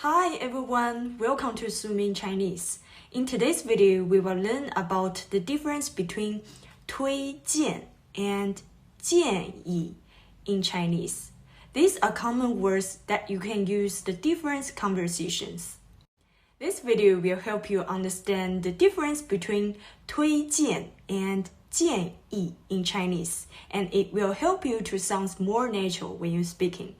Hi everyone, welcome to Sumin Chinese. In today's video, we will learn about the difference between 推荐 and 建议 in Chinese. These are common words that you can use in different conversations. This video will help you understand the difference between 推荐 and 建议 in Chinese, and it will help you to sound more natural when you're speaking.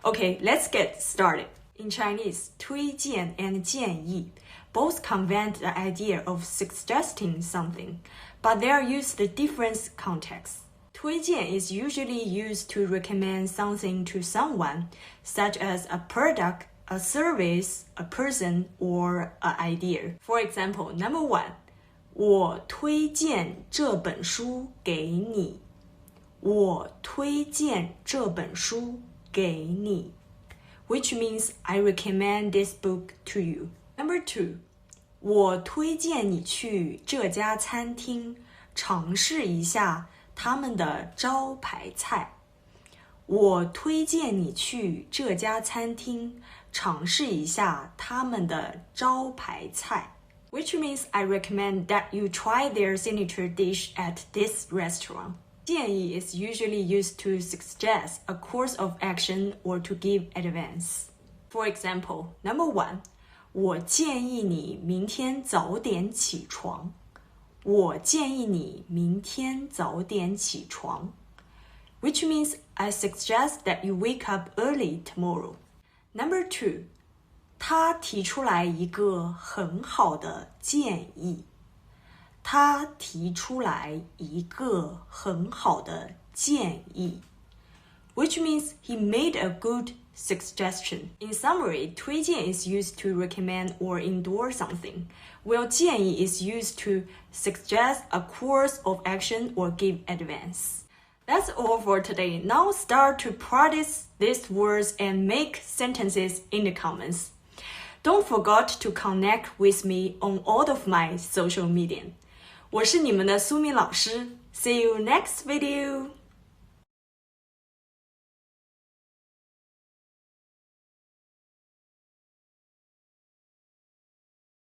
Okay, let's get started. In Chinese, 推荐 and 建议 both convey the idea of suggesting something, but they are used in different contexts. 推荐 is usually used to recommend something to someone, such as a product, a service, a person, or an idea. For example, number 1, 我推荐这本书给你。我推荐这本书给你。Which means I recommend this book to you. Number 2, 我推荐你去这家餐厅尝试一下他们的招牌菜。我推荐你去这家餐厅尝试一下他们的招牌菜。Which means I recommend that you try their signature dish at this restaurant. 建议 is usually used to suggest a course of action or to give advice. For example, number 1, 我建议你明天早点起床。我建议你明天早点起床。Which means I suggest that you wake up early tomorrow. Number 2, 他提出来一个很好的建议。他提出来一个很好的建议 which means he made a good suggestion. In summary, 推荐 is used to recommend or endorse something, while 建议 is used to suggest a course of action or give advice. That's all for today. Now start to practice these words and make sentences in the comments. Don't forget to connect with me on all of my social media. 我是你们的苏敏老师 ，See you next video.